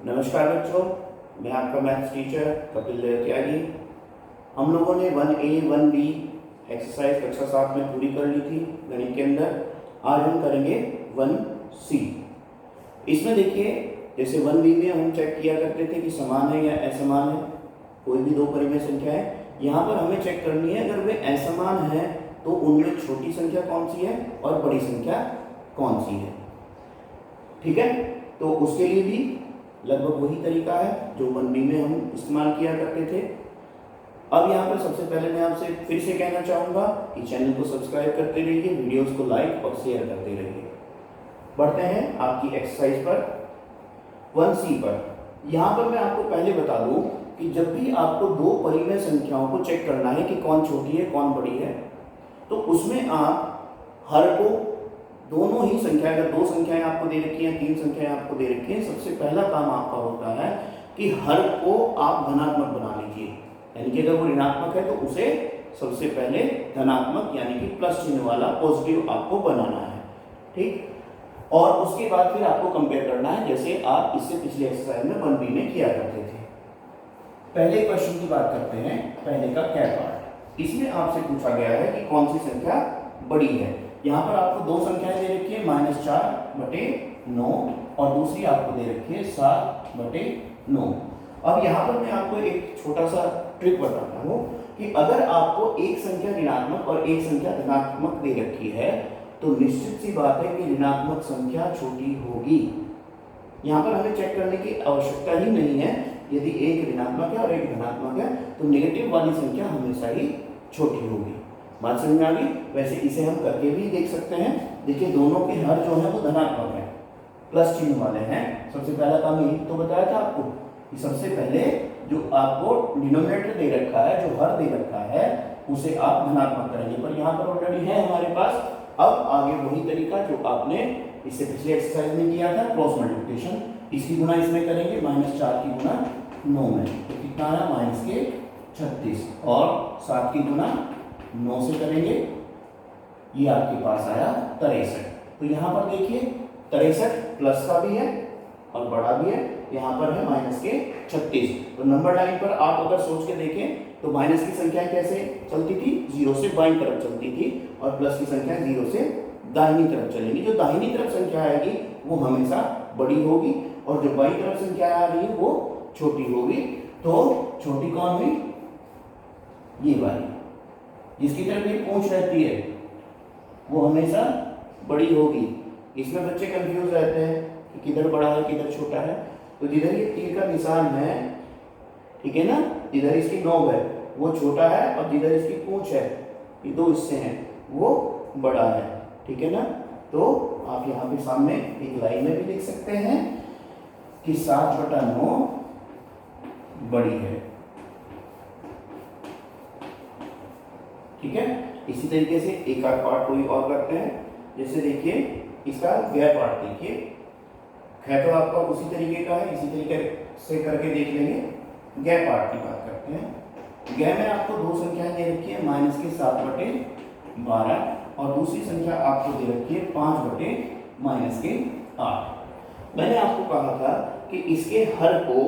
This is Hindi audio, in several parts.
नमस्कार बच्चों, मैं आपका मैथ्स टीचर कपिल त्यागी। हम लोगों ने 1A 1B एक्सरसाइज कक्षा 7 में पूरी कर ली थी गणित के अंदर। आज हम करेंगे 1C। इसमें देखिए, जैसे 1B में हम चेक किया करते थे कि समान है या असमान है, कोई भी दो परिमेय संख्या है। यहाँ पर हमें चेक करनी है अगर वे असमान है तो उनमें छोटी संख्या कौन सी है और बड़ी संख्या कौन सी है। ठीक है, तो उसके लिए भी लगभग वही तरीका है जो 1B में हम इस्तेमाल किया करते थे। अब यहाँ पर सबसे पहले मैं आपसे फिर से कहना चाहूँगा कि चैनल को सब्सक्राइब करते रहिए, वीडियोस को लाइक और शेयर करते रहिए। बढ़ते हैं आपकी एक्सरसाइज पर 1C पर। यहाँ पर मैं आपको पहले बता दूँ कि जब भी आपको दो परिमेय संख्याओं को चेक करना है कि कौन छोटी है कौन बड़ी है, तो उसमें आप हर को दोनों ही संख्या, अगर दो संख्याएं आपको दे रखी हैं, तीन संख्याएं आपको दे रखी हैं, सबसे पहला काम आपका होता है कि हर को आप धनात्मक बना लीजिए। यानी कि अगर वो ऋणात्मक है तो उसे सबसे पहले धनात्मक यानी कि प्लस चिन्ह वाला पॉजिटिव आपको बनाना है। ठीक, और उसके बाद फिर आपको कंपेयर करना है जैसे आप इससे पिछले एक्सरसाइज में 1B में किया करते थे। पहले क्वेश्चन की बात करते हैं, पहले का क्या पार्ट। इसमें आपसे पूछा गया है कि कौन सी संख्या बड़ी है। यहाँ पर आपको दो संख्याएं दे रखी है, -4/9 और दूसरी आपको दे रखी है 7/9। अब यहाँ पर मैं आपको एक छोटा सा ट्रिक बताता हूँ कि अगर आपको एक संख्या ऋणात्मक और एक संख्या धनात्मक दे रखी है तो निश्चित सी बात है कि ऋणात्मक संख्या छोटी होगी। यहाँ पर हमें चेक करने की आवश्यकता ही नहीं है। यदि एक ऋणात्मक है और एक धनात्मक है तो नेगेटिव वाली संख्या हमेशा ही छोटी होगी। बात समझ में आ गई। वैसे इसे हम करके भी देख सकते हैं। देखिए, दोनों के हर जो है वो धनात्मक है, प्लस चिन्ह वाले हैं। सबसे पहला काम यही तो बताया था आपको कि सबसे पहले जो आपको डिनोमिनेटर दे रखा है, जो हर दे रखा है, उसे आप धनात्मक करेंगे। पर यहाँ पर ऑलरेडी है हमारे पास। अब आगे वही तरीका जो आपने इससे पिछले एक्सरसाइज में किया था, क्रॉस मल्टीप्लिकेशन। इसकी गुना इसमें करेंगे, -4 की गुना 9 में, तो कितना आया -36, और 7 की गुना 9 से करेंगे, ये आपके पास आया 63। तो यहाँ पर देखिए 63 प्लस का भी है और बड़ा भी है, यहाँ पर है -36। तो नंबर लाइन पर आप अगर सोच के देखें तो माइनस की संख्या कैसे चलती थी, 0 से बाईं तरफ चलती थी, और प्लस की संख्या 0 से दाहिनी तरफ चलेगी। जो दाहिनी तरफ संख्या आएगी वो हमेशा बड़ी होगी और जो बाईं तरफ संख्या आ रही है वो छोटी होगी। तो छोटी कौन हुई, ये वाली, जिसकी तरफ ये पूंछ रहती है वो हमेशा बड़ी होगी। इसमें बच्चे कंफ्यूज रहते हैं कि किधर बड़ा है किधर छोटा है। तो जिधर ये तीर का निशान है, ठीक है ना, जिधर इसकी नोक है वो छोटा है और जिधर इसकी पूंछ है, ये दो हिस्से हैं, वो बड़ा है। ठीक है ना। तो आप यहाँ पे सामने एक लाइन में भी लिख सकते हैं कि 7/9 बड़ी है। ठीक है। इसी तरीके से एक आध पार्ट कोई और करते हैं। जैसे देखिए, इसका गै पार्ट देखिए, है तो आपका उसी तरीके का है, इसी तरीके से करके देख लेंगे। गै पार्ट की बात करते हैं। गै में आपको दो संख्याएं दे रखी है, -7/12 और दूसरी संख्या आपको दे रखी है 5/-8। मैंने आपको कहा था कि इसके हर को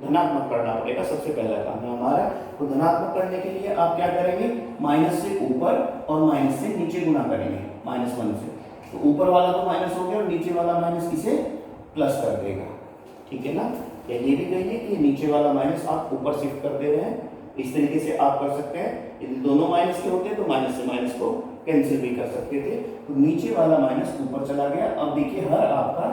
धनात्मक करना पड़ेगा। सबसे पहला काम है हमारा। तो धनात्मक करने के लिए आप क्या करेंगे, माइनस से ऊपर और माइनस से नीचे गुना करेंगे, -1 से। तो ऊपर वाला तो माइनस हो गया और नीचे वाला माइनस इसे प्लस कर देगा। ठीक है ना। या ये भी कहिए कि नीचे वाला माइनस आप ऊपर शिफ्ट कर दे रहे हैं। इस तरीके से आप कर सकते हैं। यदि दोनों माइनस के होते तो माइनस से माइनस को कैंसिल भी कर सकते थे। तो नीचे वाला माइनस ऊपर चला गया। अब देखिए हर आपका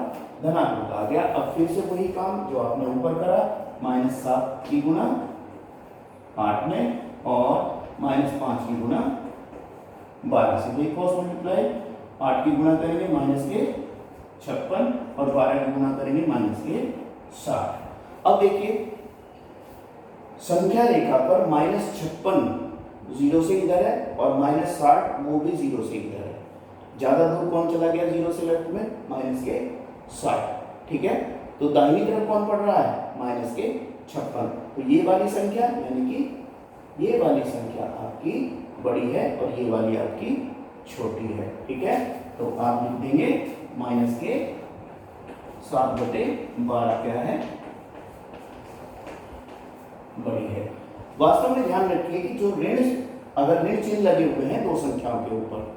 धनात्मक आ गया। अब फिर से वही काम जो आपने ऊपर करा, -7 की गुना 8 में और -5 की गुना 12 से क्रॉस मल्टीप्लाई। 8 की गुना करेंगे -56 और 12 की गुना करेंगे -60। अब देखिए संख्या रेखा पर -56 0 से इधर है और -60 वो भी 0 से इधर है। ज्यादा दूर कौन चला गया 0 से लेफ्ट में, -60। ठीक है। तो दाहिनी तरफ कौन पड़ रहा है, -56। तो ये वाली संख्या यानी कि ये वाली संख्या आपकी बड़ी है और ये वाली आपकी छोटी है। ठीक है। तो आप लिख देंगे -7/12 क्या है, बड़ी है। वास्तव में ध्यान रखिए कि जो अगर ऋण चिन्ह लगे हुए हैं दो संख्याओं के ऊपर,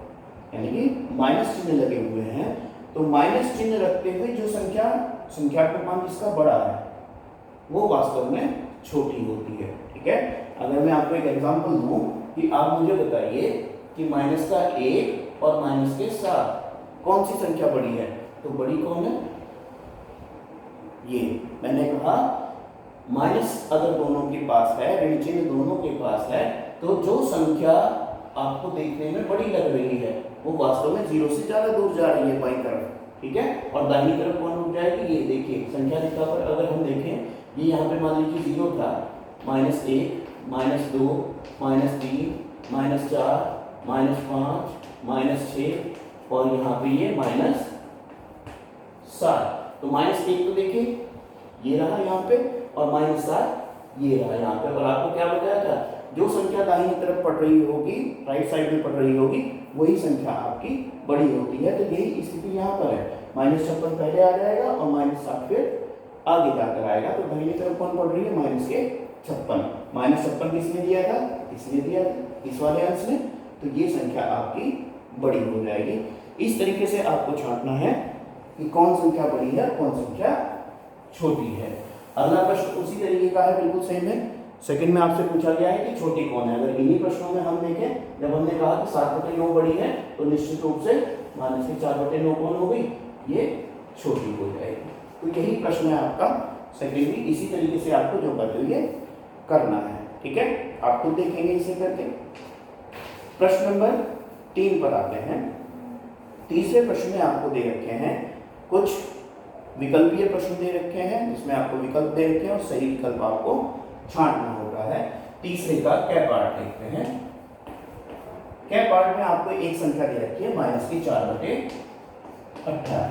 यानी कि माइनस चिन्ह लगे हुए हैं, तो माइनस चिन्ह रखते हुए जो संख्या का मान जिसका बड़ा है वो वास्तव में छोटी होती है। ठीक है, अगर मैं आपको एक एग्जांपल दूं कि आप मुझे बताइए कि माइनस का 1 और माइनस के 7 कौन सी संख्या बड़ी है, तो बड़ी कौन है? ये मैंने कहा माइनस अगर दोनों के पास है, ऋण चिन्ह दोनों के पास है, तो जो संख्या आपको देखने में बड़ी लग रही है वो वास्तव में 0 से ज्यादा दूर जा रही है बाईं तरफ। ठीक है, और दाहिनी तरफ कौन रुक जाएगी? ये देखिए संख्या रेखा पर अगर हम देखें, ये यहाँ पे मान लीजिए 0 था, -1, -2, -3, -4, -5, -6 और यहाँ पे ये -7। तो -1 तो देखिए ये रहा यहाँ पे और -7 ये रहा यहाँ पे। और आपको क्या बताया था, जो संख्या दाहिनी तरफ पड़ रही होगी, राइट साइड में पड़ रही होगी, वही संख्या आपकी बड़ी होती है। तो यही स्थिति यहाँ पर है, -56 पहले आ जाएगा और -7 फिर आगे जाकर आएगा। तो दाहिनी तरफ कौन पड़ रही है? -56। -56 किसने दिया था? इसने दिया था, इस वाले अंश ने। तो ये संख्या आपकी बड़ी हो जाएगी। इस तरीके से आपको छांटना है कि कौन संख्या बड़ी है, कौन संख्या छोटी है। अगला प्रश्न उसी तरीके का है, बिल्कुल सेम है। सेकंड में आपसे पूछा गया है कि छोटी कौन है। अगर इन्हीं प्रश्नों में हम देखें, जब हमने कहा कि 7/9 बड़ी है, तो निश्चित रूप से -4/9 कौन हो गई? ये छोटी हो जाएगी। तो यही प्रश्न है आपका सेकंड में। इसी तरीके से आपको जो करते हुए करना है। ठीक है, आप खुद देखेंगे इसे करके। प्रश्न नंबर 3 पर आते हैं। तीसरे प्रश्न में आपको दे रखे हैं कुछ विकल्पीय प्रश्न दे रखे हैं, जिसमें आपको विकल्प दे रखे हैं और सही विकल्प आपको छांटना होता है। तीसरे का कै पार्ट देखते हैं। कै पार्ट में आपको एक संख्या दे रखी है -4/18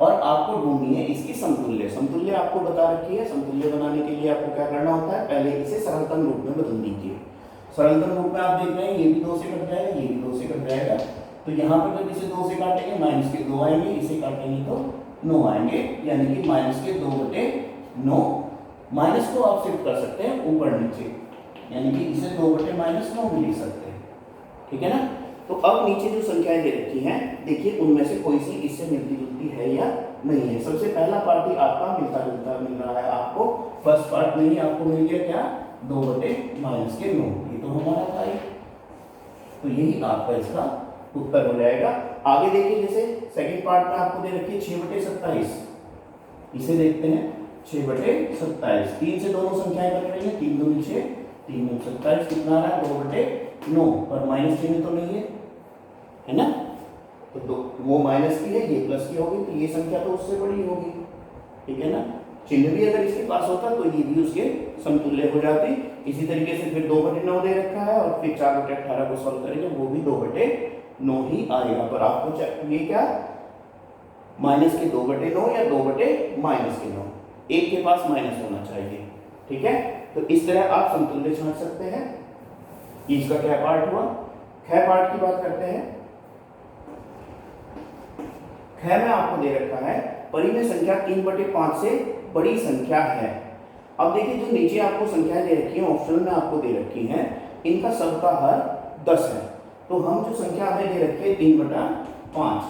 और आपको ढूंढनी है इसकी समतुल्य। समतुल्य आपको बता रखी है। समतुल्य बनाने के लिए आपको क्या करना होता है, पहले इसे सरलतम रूप में बदल दीजिए। सरलतम रूप में आप देख रहे हैं ये भी 2 से कट जाएगा, ये भी 2 से कट जाएगा। तो यहाँ पर जब इसे 2 से काटेंगे -2 आएंगे, इसे काटेंगे तो 9 आएंगे, यानी कि -2/9। माइनस को आप शिफ्ट कर सकते हैं ऊपर नीचे, यानी कि इसे 2/-9 भी लिख सकते हैं। ठीक है ना। तो अब नीचे जो संख्याएं दे रखी हैं, देखिए उनमें से कोई सी इससे मिलती जुलती है या नहीं है। सबसे पहला पार्ट ही आपका मिलता जुलता मिल रहा है आपको। फर्स्ट पार्ट में ही आपको मिल गया क्या? 2/-9। ये तो हमारा था ही। तो यही आपका इसका उत्तर हो जाएगा। आगे देखिए, जैसे सेकंड पार्ट में आपको दे रखी है 6/27। इसे देखते हैं 6/27। 3 से दोनों संख्याएं कट रही है, 3 दूनी 6, 3 दूनी 27, कितना आ रहा है? 2/9। पर माइनस चिन्ह तो नहीं है ना, तो वो माइनस की है, ये प्लस की होगी, तो ये संख्या तो उससे बड़ी होगी। ठीक है ना। चिन्ह भी अगर इसके पास होता तो ये भी उसके समतुल्य हो जाती। इसी तरीके से फिर 2/9 दे रखा है और फिर 4/18 को सॉल्व करेंगे, वो भी 2/9 ही आएगा। पर आपको ये क्या, माइनस के 2/9 या 2/-9, एक के पास माइनस होना चाहिए। ठीक है, तो इस तरह आप समतुल्य छांट सकते हैं। इसका क्या पार्ट हुआ। ख पार्ट की बात करते हैं। ख में आपको दे रखा है परिमेय संख्या 3/5 से बड़ी संख्या है। अब देखिए, जो नीचे आपको संख्याएं दे रखी हैं, ऑप्शन में आपको दे रखी हैं, इनका सबका हर 10 है। तो हम जो संख्या हमें दे रखी है 3/5,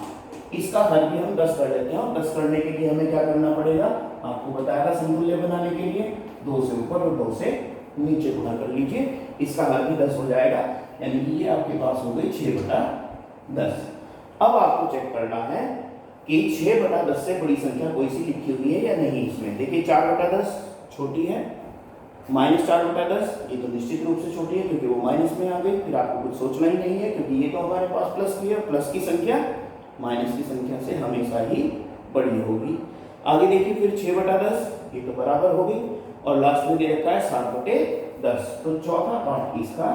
इसका हर भी हम 10 कर लेते हैं। और 10 करने के लिए हमें क्या करना पड़ेगा, आपको बताया था समतुल्य बनाने के लिए 2 से ऊपर और 2 से नीचे गुणा कर लीजिए, इसका हर भी 10 हो जाएगा, यानी कि ये आपके पास हो गई 6/10। अब आपको चेक करना है कि 6/10 से बड़ी संख्या कोई सी लिखी हुई है या नहीं। इसमें देखिए 4/10 छोटी है, -4/10 ये तो निश्चित रूप से छोटी है क्योंकि वो माइनस में आ गई। फिर आपको कुछ सोचना ही नहीं है क्योंकि ये तो हमारे पास प्लस की है, प्लस की संख्या माइनस की संख्या से हमेशा ही बड़ी होगी। आगे देखिए, फिर 6/10 ये तो बराबर होगी और लास्ट में दे रखा है 7/10। तो चौथा पार्ट इसका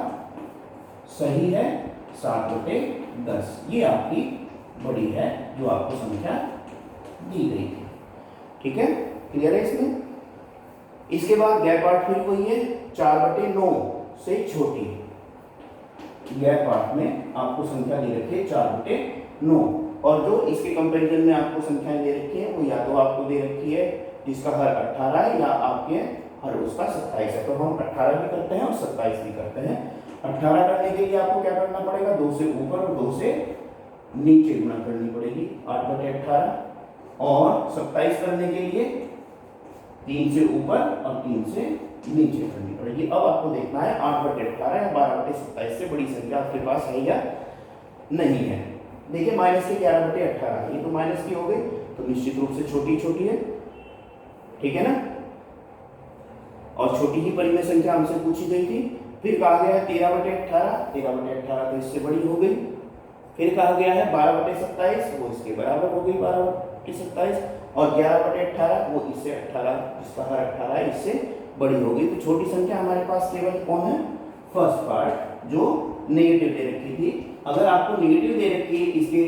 सही है, 7/10। ये आपकी बड़ी है जो आपको संख्या दी गई थी। ठीक है, क्लियर है इसमें। इसके बाद गैप पार्ट फिर वही है, 4/9 से छोटी। गैप पार्ट में आपको संख्या दे रखी है 4/9 और जो इसके कंपैरिजन में आपको संख्याएं दे रखी है वो या तो आपको दे रखी है जिसका हर 18 है, या आपके हर उसका 27 है। तो हम 18 भी करते हैं और 27 भी करते हैं। 18 करने के लिए आपको क्या करना पड़ेगा, 2 से ऊपर और 2 से नीचे गुणा करनी पड़ेगी, 8/18। और 27 करने के लिए 3 से ऊपर और 3 से नीचे करनी पड़ेगी। अब आपको देखना है 8/18 या 12/27 से बड़ी संख्या आपके पास है या नहीं है। देखिए माइनस के 11/18, ये तो माइनस की हो गई, तो निश्चित रूप से छोटी छोटी है, ठीक है ना। और छोटी ही परिमेय संख्या हमसे पूछी गई थी। फिर कहा गया है 13/18, 13/18 तो इससे बड़ी हो गई। फिर कहा गया है 12/27, वो इसके बराबर हो गई 12/27। और 11/18 वो इससे 18, इसका हर 18 है, इससे बड़ी हो गई। तो छोटी संख्या हमारे पास केवल कौन है, फर्स्ट पार्ट, जो नेगेटिव दे रखी थी। अगर आपको नेगेटिव दे रखी है इसके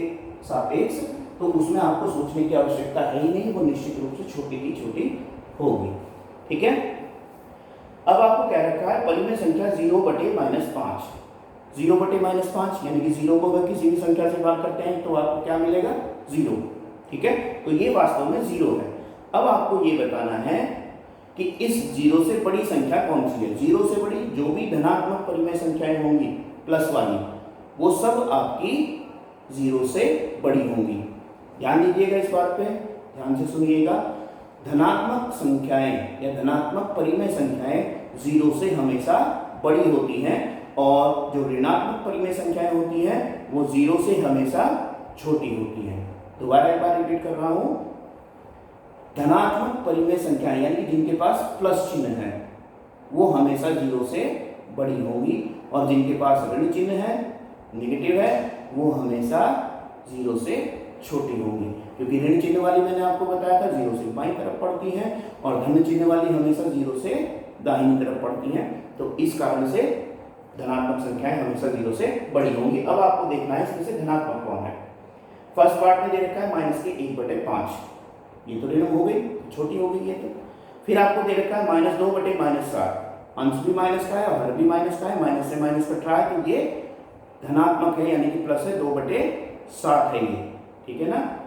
सापेक्ष, तो उसमें आपको सोचने की आवश्यकता है ही नहीं, वो निश्चित रूप से छोटी ही छोटी होगी, ठीक है। अब आपको क्या रखा है, परिमेय संख्या 0/-5, 0/-5 यानी कि 0 को अगर किसी भी संख्या से भाग करते हैं तो आपको क्या मिलेगा, 0, ठीक है। तो ये वास्तव में 0 है। अब आपको ये बताना है कि इस 0 से बड़ी संख्या कौन सी है। 0 से बड़ी जो भी धनात्मक परिमेय संख्याएं होंगी प्लस वाली, वो सब आपकी 0 से बड़ी होंगी। ध्यान दीजिएगा इस बात पे, ध्यान से सुनिएगा। धनात्मक संख्याएं या धनात्मक परिमेय संख्याएं 0 से हमेशा बड़ी होती हैं, और जो ऋणात्मक परिमेय संख्याएं होती हैं वो 0 से हमेशा छोटी होती हैं। दोबारा एक बार रिपीट कर रहा हूं, धनात्मक परिमेय संख्याएं यानी कि जिनके पास प्लस चिन्ह है वो हमेशा 0 से बड़ी होंगी, और जिनके पास ऋण चिन्ह है, नेगेटिव है, वो हमेशा 0 से छोटी होंगी। क्योंकि ऋण चिन्ह वाली मैंने आपको बताया था 0 से बाईं तरफ पड़ती है, और धन चिन्ह वाली हमेशा 0 से दाहिनी तरफ पड़ती हैं। तो इस कारण से धनात्मक संख्याएं हमेशा 0 से बड़ी होंगी। अब आपको देखना है इसमें से धनात्मक कौन है। फर्स्ट पार्ट में दे रखा है माइनस के 1/5, ये तो ऋण हो गई, छोटी हो गई ये तो। फिर आपको दे रखा है -2/-7, अंश भी माइनस का है और हर भी माइनस का है, माइनस से माइनस कट रहा है, तो ये धनात्मक है यानी कि प्लस है, 2/7 है ये, ठीक है ना।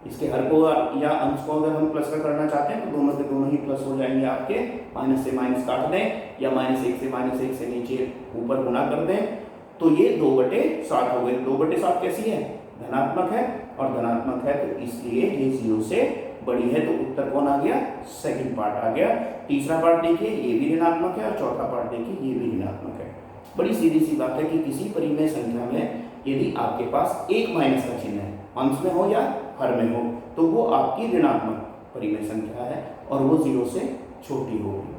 इसके हर को या अंश को अगर हम प्लस का करना चाहते हैं तो दोनों के दोनों ही प्लस हो जाएंगे आपके, माइनस से माइनस काट दें या -1 से नीचे ऊपर गुणा कर दें, तो ये 2/7 हो गए। 2/7 कैसी है, धनात्मक है, और धनात्मक है तो इसलिए ये 0 से बड़ी है। तो उत्तर कौन आ गया, सेकंड पार्ट आ गया। तीसरा पार्ट देखिए, ये भी ऋणात्मक है, और चौथा पार्ट देखिए, ये भी ऋणात्मक है। बड़ी सीधी सी बात है कि किसी परिमेय संख्या में यदि आपके पास एक माइनस का चिन्ह है, अंश में हो या हर में हो, तो वो आपकी ऋणात्मक परिमेय संख्या है और वो 0 से छोटी होगी।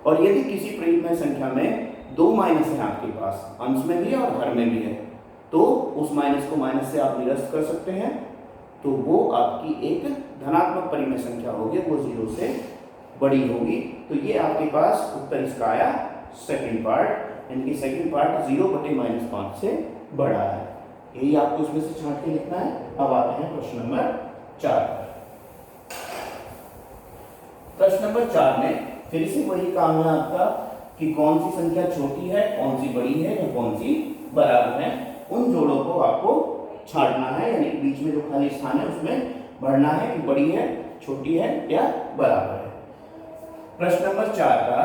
और यदि किसी परिमेय संख्या में 2 माइनस है आपके पास, अंश में भी है और हर में भी है, तो उस माइनस को माइनस से आप निरस्त कर सकते हैं, तो वो आपकी एक धनात्मक परिमेय संख्या होगी, वो 0 से बड़ी होगी। तो ये आपके पास उत्तर इसका आया सेकंड पार्ट, यानी कि सेकंड पार्ट 0/-5 से बड़ा है। यही आपको इसमें से छांट के लिखना है। अब आते हैं प्रश्न नंबर 4 पर। प्रश्न नंबर 4 में फिर से वही काम है आपका कि कौन सी संख्या छोटी है, कौन सी बड़ी है या कौन सी बराबर है। उन जोड़ों को आपको छांटना है, यानी बीच में जो खाली स्थान है उसमें भरना है कि बड़ी है, छोटी है या बराबर है। प्रश्न नंबर 4 का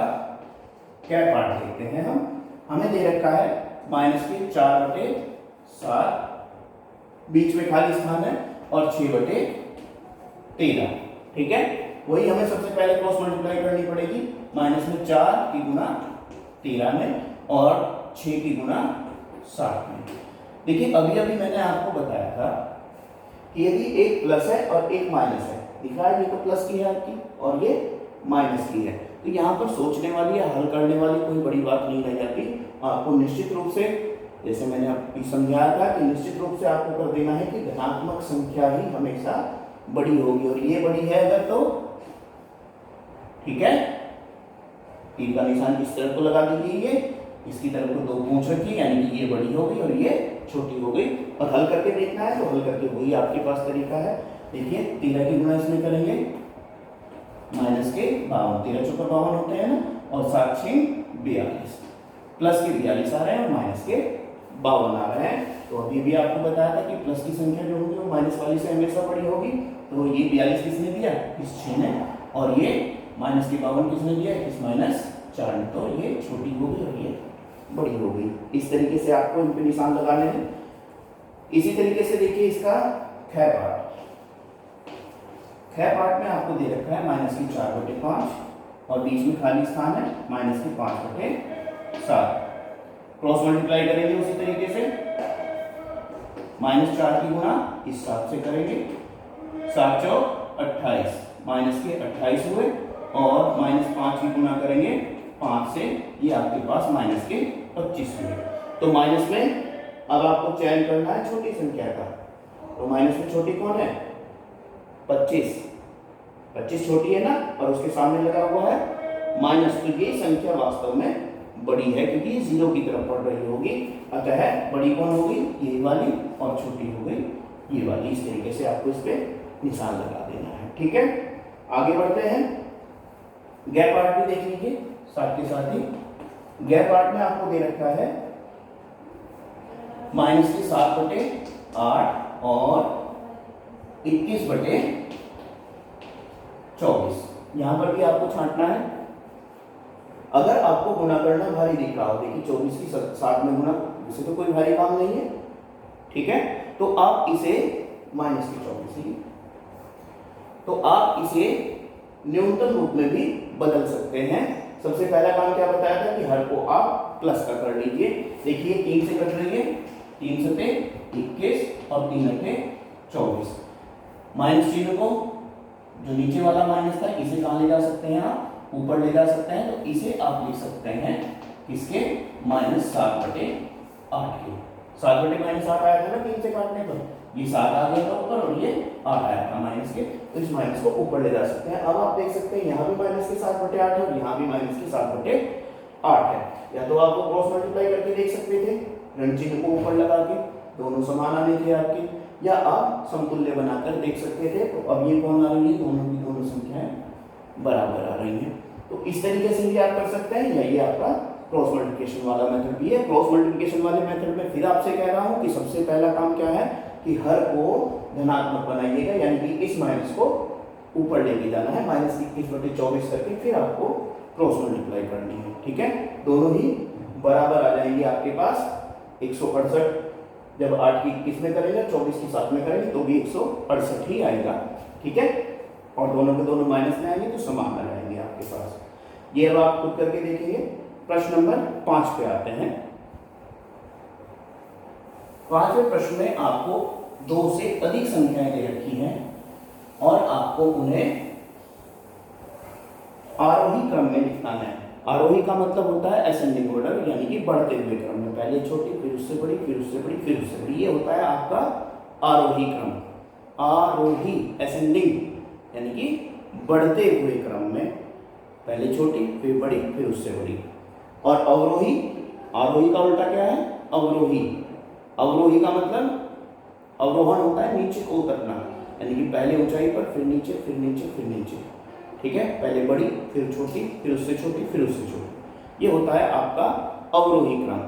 क्या पार्ट देखते हैं हम। हमें दे रखा है -4/7, बीच में खाली स्थान है, और 6/13, ठीक है। वही हमें सबसे पहले क्रॉस मल्टीप्लाई करनी पड़ेगी, माइनस में 4 की गुना 13 में और 6 की गुना 7 में। देखिए अभी अभी मैंने आपको बताया था कि यदि एक प्लस है और एक माइनस है, दिखा है ये तो प्लस की है आपकी और ये माइनस की है, तो यहाँ पर सोचने वाली या हल करने वाली कोई बड़ी बात नहीं रह जाती। आपको निश्चित रूप से, जैसे मैंने आपको समझाया था कि निश्चित रूप से आपको कर देना है कि धनात्मक संख्या ही हमेशा बड़ी होगी, और ये बड़ी है अगर तो ठीक है, तीर का निशान इस तरफ को लगा दीजिए, ये इसकी तरफ को 2 पूंछ रखिए, यानी कि ये बड़ी हो गई और ये छोटी हो गई। और हल करके देखना है तो हल करके वही आपके पास तरीका है। देखिए 13 की गुणा इसमें करेंगे, माइनस के 52, 13 चौका 52 होते हैं ना, और 7 6 42, प्लस के 42 आ रहे हैं और माइनस के 52 आ रहे हैं। तो अभी भी आपको बताया था कि प्लस की संख्या जो होगी वो माइनस वाली से हमेशा बड़ी होगी। तो ये 42 किसने दिया, इस 6 ने और ये माइनस की पावर किसने दिया, इस माइनस 4 ने, तो ये छोटी हो गई और ये बड़ी हो गई। इस तरीके से आपको इन पे निशान लगाने हैं। इसी तरीके से देखिए इसका ख पार्ट, ख पार्ट में आपको दे रखा है माइनस की 4/5 और बीच में खाली स्थान है माइनस की 5/7। क्रॉस मल्टीप्लाई करेंगे उसी तरीके से, -4 की गुणा इस 7 से करेंगे, 7 चौक 28, माइनस के 28 हुए और -5 की गुणा करेंगे 5 से, ये आपके पास माइनस के 25 हुए। तो माइनस में अब आपको चयन करना है छोटी संख्या का, तो माइनस में छोटी कौन है, 25, 25 छोटी है ना, और उसके सामने लगा हुआ है माइनस, तो ये संख्या वास्तव में बड़ी है क्योंकि ये 0 की तरफ बढ़ रही होगी, अतः बड़ी कौन होगी, ये वाली, और छोटी हो गई ये वाली। इस तरीके से आपको इस पे निशान लगा देना है। ठीक है, आगे बढ़ते हैं। गैप पार्ट भी देख लीजिए साथ के साथ ही। गैप पार्ट में आपको दे रखा है माइनस की 7/8 और 21/24। यहां पर भी आपको छांटना है। अगर आपको गुणा करना भारी दिख रहा हो, देखिए 24 की 7 में गुणा, इसे तो कोई भारी काम नहीं है, ठीक है, तो आप इसे माइनस की 24, तो आप इसे न्यूनतम रूप में भी बदल सकते हैं। सबसे पहला काम क्या बताया था कि हर को आप प्लस का कर लीजिए। देखिए 3 से कट रही है, 3 सते 21 और 3 अठे 24। माइनस चिन्ह को, जो नीचे वाला माइनस था, इसे कहाँ ले जा सकते हैं आप, ऊपर ले जा सकते हैं, तो इसे आप लिख सकते हैं किसके, -7/8 के। 7/-8 आया था ना 3 से काटने पर, ये 7 आ गया था ऊपर और ये 8 आया था माइनस के, तो इस माइनस को ऊपर ले जा सकते हैं। अब आप देख सकते हैं यहाँ भी माइनस के 7/8 है और यहाँ भी माइनस के 7/8 है। या तो आपको क्रॉस मल्टीप्लाई करके देख सकते थे, ऋण चिन्ह को ऊपर लगा के, दोनों समान आने थे आपके, या आप समतुल्य बनाकर देख सकते थे। तो अब ये कौन आ रही है, दोनों की दोनों संख्याएं बराबर आ रही हैं। तो इस तरीके से भी आप कर सकते हैं, या ये आपका क्रॉस मल्टीप्लिकेशन वाला मेथड भी है। क्रॉस मल्टीप्लिकेशन वाले मेथड में फिर आपसे कह रहा हूं कि सबसे पहला काम क्या है कि हर को धनात्मक बनाइएगा, यानी कि इस माइनस को ऊपर लेके जाना है, -21/24 करके फिर आपको क्रॉस मल्टीप्लाई करनी है। ठीक है, दोनों ही बराबर आ जाएंगे आपके पास। 168 जब 8 की 21 में करेंगे, 24 की 7 में करेंगे, तो भी 168 ही आएगा। ठीक है, और दोनों के दोनों माइनस में आएंगे तो समान आ जाएंगे आपके पास। ये अब आप खुद करके देखेंगे। प्रश्न नंबर 5 पे आते हैं। 5वें प्रश्न में आपको 2 से अधिक संख्याएं दे रखी हैं और आपको उन्हें आरोही क्रम में लिखना है। आरोही का मतलब होता है असेंडिंग ऑर्डर, यानी कि बढ़ते हुए क्रम में, पहले छोटी फिर उससे बड़ी फिर उससे बड़ी फिर उससे बड़ी, ये होता है आपका आरोही क्रम। आरोही असेंडिंग यानी कि बढ़ते हुए क्रम में, पहले छोटी फिर बड़ी फिर उससे बड़ी। और अवरोही, आरोही का उल्टा क्या है, अवरोही। अवरोही का मतलब अवरोहण होता है नीचे को उतरना, यानी कि पहले ऊंचाई पर फिर नीचे फिर नीचे फिर नीचे। ठीक है, पहले बड़ी फिर छोटी फिर उससे छोटी फिर उससे छोटी, ये होता है आपका अवरोही क्रम।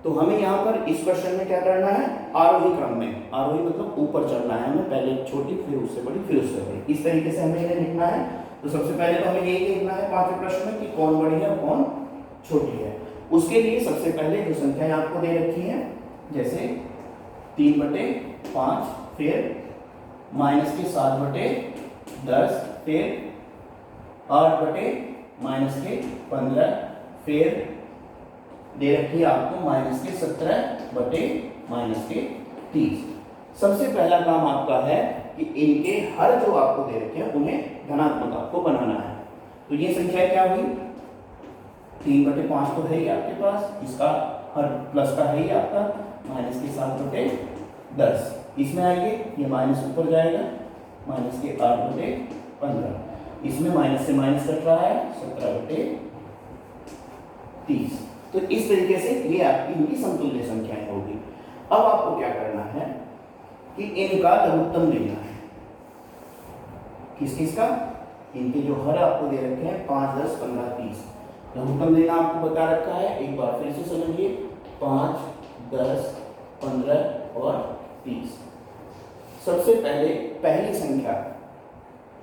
तो हमें यहाँ पर इस क्वेश्चन में क्या करना है, आरोही क्रम में, आरोही मतलब ऊपर चढ़ना है हमें, पहले छोटी फिर उससे बड़ी फिर उससे बड़ी, इस तरीके से हमें इन्हें लिखना है। तो सबसे पहले तो हमें यही लिखना है 5वें प्रश्न में कि कौन बड़ी है और कौन छोटी है। उसके लिए सबसे पहले जो संख्याएं आपको दे रखी हैं, जैसे 3/5, फिर माइनस के 7/10, फिर 8/-15, फिर दे रखी है आपको -17/-30। सबसे पहला काम आपका है कि इनके हर जो आपको दे रखे हैं उन्हें धनात्मक आपको बनाना है। तो ये संख्या क्या हुई, 3/5 तो है ही आपके पास, इसका हर प्लस का है ही आपका, माइनस के 7/10, इसमें आएंगे ये माइनस ऊपर जाएगा, माइनस के 8/15, इसमें माइनस से माइनस कट रहा है 17/30। तो इस तरीके से ये आपकी इनकी समतुल्य संख्याएं होगी। अब आपको क्या करना है कि इनका लघुत्तम लेना है। किस किस का, इनके जो हर आपको दे रखे हैं 5, 10, 15, 30, लघुत्तम लेना आपको बता रखा है। एक बार फिर से समझिए, 5, 10, 15 और 30। सबसे पहले पहली संख्या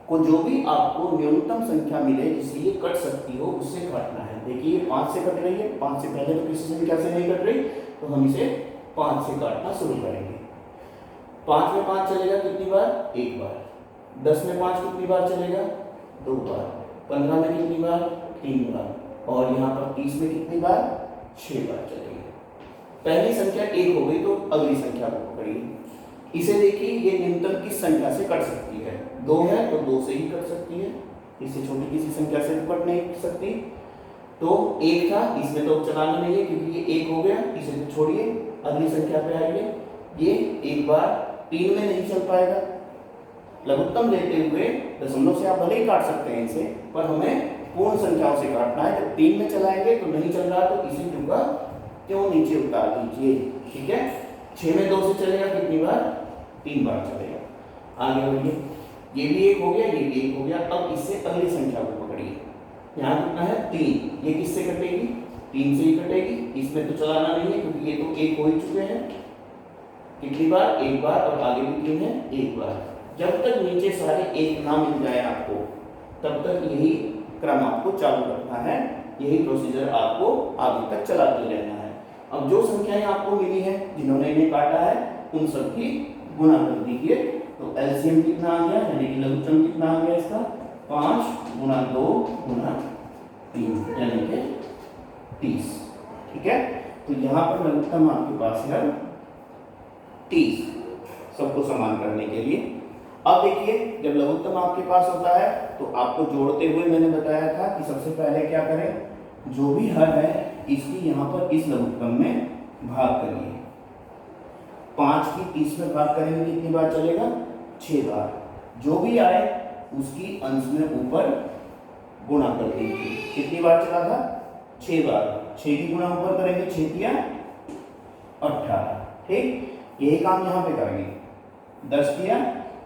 को को जो भी आपको न्यूनतम संख्या मिले जिससे ये कट सकती हो उससे काटना है। देखिए 5 से कट रही है, 5 से पहले तो किसी संख्या से नहीं कट रही, तो हम इसे 5 से काटना शुरू करेंगे। 5 में 5 चलेगा कितनी बार? एक बार। 10 में 5 कितनी बार चलेगा? 2 बार। 15 में कितनी बार? 3 बार। और यहाँ पर 30 में कितनी बार? 6 बार चलेगी। पहली संख्या 1 हो गई तो अगली संख्या को पकड़िए। इसे देखिए ये न्यूनतम किस संख्या से कट सकती है? 2 है तो 2 से ही कट सकती है, इससे छोटी किसी संख्या से तो कट नहीं सकती। तो 1 था, इसमें तो चलाना नहीं है क्योंकि ये 1 हो गया, इसे तो छोड़िए, अगली संख्या पे आइए। ये एक बार 3 में नहीं चल पाएगा। लघुत्तम लेते हुए दशमलव से आप भले ही काट सकते हैं इसे, पर हमें पूर्ण संख्याओं से काटना है। जब 3 में चलाएंगे तो नहीं चल रहा तो इसी क्यों का क्यों नीचे उतार दीजिए, ठीक है। 6 में 2 से चलेगा कितनी बार? 3 बार चलेगा। आगे बढ़िए, ये भी 1 हो गया, ये भी 1 हो गया। अब इससे अगली संख्या को पकड़िए। यहाँ कितना है? 3। ये किससे कटेगी? 3 से ही कटेगी, इसमें तो चलाना नहीं है क्योंकि ये तो 1 हो ही चुके हैं। कितनी बार? एक बार। और आगे भी 3 है, एक बार। जब तक नीचे सारे 1 ना मिल जाए आपको, तब तक यही क्रम आपको चालू रखना है, यही प्रोसीजर आपको आगे तक चलाते रहना है। अब जो संख्याएं आपको मिली है जिन्होंने इन्हें काटा है उन सब की गुणा कर दीजिए। तो एलसीएम कितना आ गया, यानी कि लघुत्तम कितना आ गया इसका? 5 गुणा 2 गुणा 3 यानी कि 30, ठीक है। तो यहाँ पर लघुत्तम आपके पास है 30, सबको समान करने के लिए। अब देखिए जब लघुत्तम आपके पास होता है तो आपको जोड़ते हुए मैंने बताया था कि सबसे पहले क्या करें, जो भी हर है इसकी यहाँ पर इस लघुत्तम में भाग करिए। 5 की 30 में भाग करेंगे कितनी बार चलेगा? 6 बार। जो भी आए उसकी अंश में ऊपर गुणा कर दीजिए। कितनी बार चला था? 6 बार। 6 की गुणा ऊपर करेंगे, 6 तिया 18, ठीक। यही काम यहाँ पे करेंगे। 10 तिया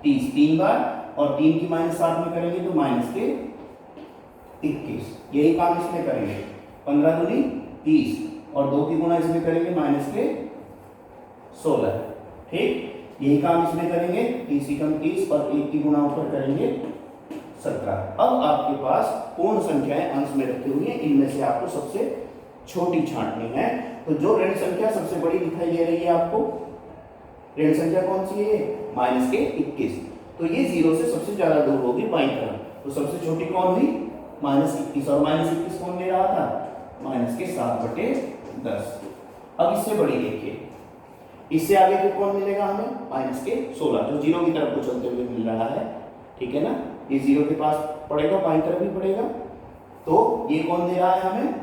30, 3 बार। और 3 की -7 में करेंगे तो माइनस के 21। यही काम इसमें करेंगे। 15 दूनी 30 और 2 की गुणा इसमें करेंगे माइनस के 16, ठीक। यही काम इसमें करेंगे। 30 कम 30 और 1 की गुणा ऊपर करेंगे 17। अब आपके पास पूर्ण संख्याएं अंश में रखी हुई है, इनमें से आपको सबसे छोटी छांटनी है। तो जो ऋण संख्या सबसे बड़ी दिखाई दे रही है आपको, ऋण संख्या कौन सी है? माइनस के 21। तो ये 0 से सबसे ज्यादा दूर होगी बाईं तरफ। तो सबसे छोटी कौन हुई? -21। और -21 कौन ले रहा था? माइनस के 7/10। अब इससे बड़ी देखिए, इससे आगे फिर कौन मिलेगा हमें? माइनस के 16, जो 0 की तरफ को चलते हुए मिल रहा है, ठीक है ना। ये 0 के पास पड़ेगा, बाईं तरफ भी पड़ेगा। तो ये कौन दे रहा है हमें?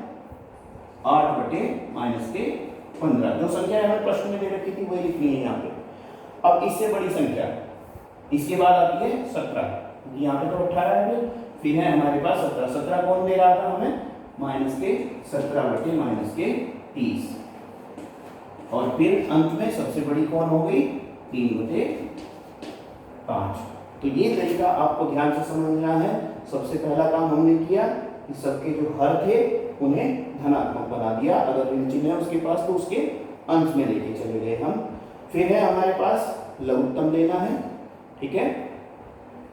8/-15। जो संख्या हमें प्रश्न में दे रखी थी वही लिखनी है यहाँ पे। अब इससे बड़ी संख्या इसके बाद आती है 17। यहाँ पे तो 18 है, फिर है हमारे पास 17। 17 कौन दे रहा था हमें? -17/-30। और फिर अंत में सबसे बड़ी कौन हो गई? 3/5। तो ये तरीका आपको ध्यान से समझना है। सबसे पहला काम हमने किया कि सबके जो हर थे उन्हें धनात्मक बना दिया। अगर ऋण चिन्ह है उसके पास तो उसके अंश में लेके चले गए हम। फिर है हमारे पास लघुत्तम लेना है, ठीक है।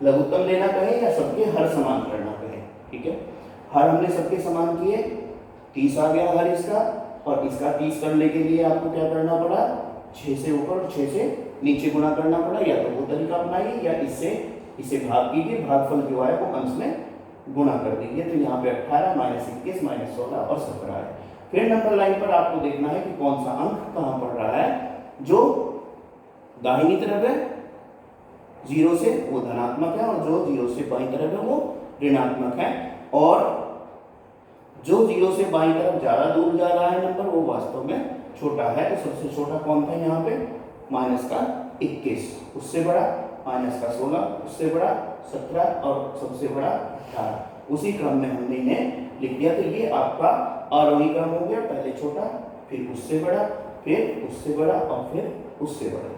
लघुत्तम लेना कहे या सबके हर समान करना कहे, ठीक है। हर हमने सबके समान किए, 30 आ गया हर इसका। और इसका 30 करने के लिए आपको क्या करना पड़ा? 6 से ऊपर और 6 से नीचे गुणा करना पड़ा। या तो वो तरीका अपनाइए या इसे भाग कीजिए, भागफल जो है वो अंश में गुणा कर दीजिए। तो यहाँ पे 18 -21 -16 और 17 है। फिर नंबर लाइन पर आपको देखना है कि कौन सा अंक कहाँ पड़ रहा है। जो दाहिनी तरफ है 0 से वो धनात्मक है, और जो 0 से बाईं तरफ है वो ऋणात्मक है। और जो 0 से बाईं तरफ ज्यादा दूर जा रहा है नंबर वो वास्तव में छोटा है। तो सबसे छोटा कौन था यहाँ पे? -21, उससे बड़ा -16, उससे बड़ा 17 और सबसे बड़ा 18। उसी क्रम में हमने इन्हें लिख दिया। तो ये आपका आरोही क्रम हो गया। पहले छोटा, फिर उससे बड़ा, फिर उससे बड़ा और फिर उससे बड़ा,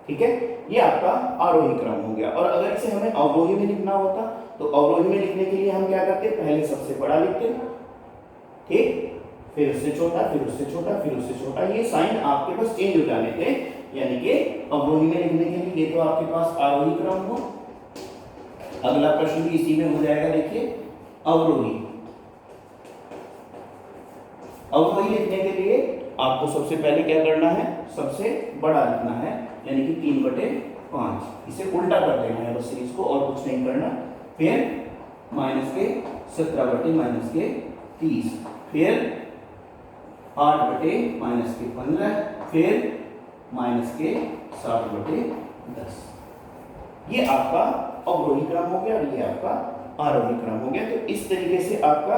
ठीक है। ये आपका आरोही क्रम हो गया। और अगर इसे हमें अवरोही में लिखना होता तो अवरोही में लिखने के लिए हम क्या करते? पहले सबसे बड़ा लिखते, ठीक, फिर उससे छोटा, फिर उससे छोटा, फिर उससे छोटा। ये साइन आपके पास चेंज हो जाने थे। यानी कि अवरोही में लिखने के लिए ये तो आपके पास आरोही क्रम हो, अगला प्रश्न भी इसी में हो जाएगा। देखिए अवरोही, अवरोही लिखने के लिए आपको सबसे पहले क्या करना है, सबसे बड़ा लिखना है, यानी कि 3/5, इसे उल्टा कर देना है बस सीरीज को, और कुछ नहीं करना। फिर -17/-30, फिर 8/-15, फिर -7/10। ये आपका अवरोही क्रम हो गया और ये आपका आरोही क्रम हो गया। तो इस तरीके से आपका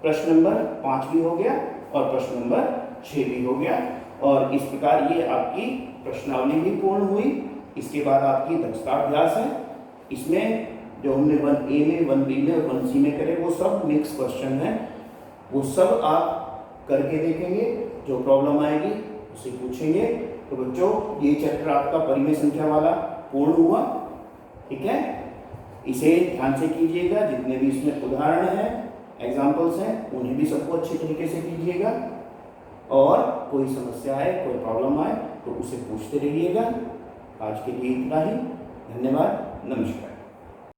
प्रश्न नंबर 5 भी हो गया और प्रश्न नंबर 6 भी हो गया, और इस प्रकार ये आपकी प्रश्नावली भी पूर्ण हुई। इसके बाद आपकी दक्षता अभ्यास है। इसमें जो हमने 1A में, 1B में और 1C में करे वो सब मिक्स क्वेश्चन है, वो सब आप करके देखेंगे। जो प्रॉब्लम आएगी उसे पूछेंगे। तो बच्चों ये चैप्टर आपका परिमेय संख्या वाला पूर्ण हुआ, ठीक है। इसे ध्यान से कीजिएगा, जितने भी इसमें उदाहरण हैं, एग्जाम्पल्स हैं, उन्हें भी सबको अच्छे तरीके से कीजिएगा, और कोई समस्या आए, कोई प्रॉब्लम आए तो उसे पूछते रहिएगा। आज के लिए इतना ही, धन्यवाद, नमस्कार।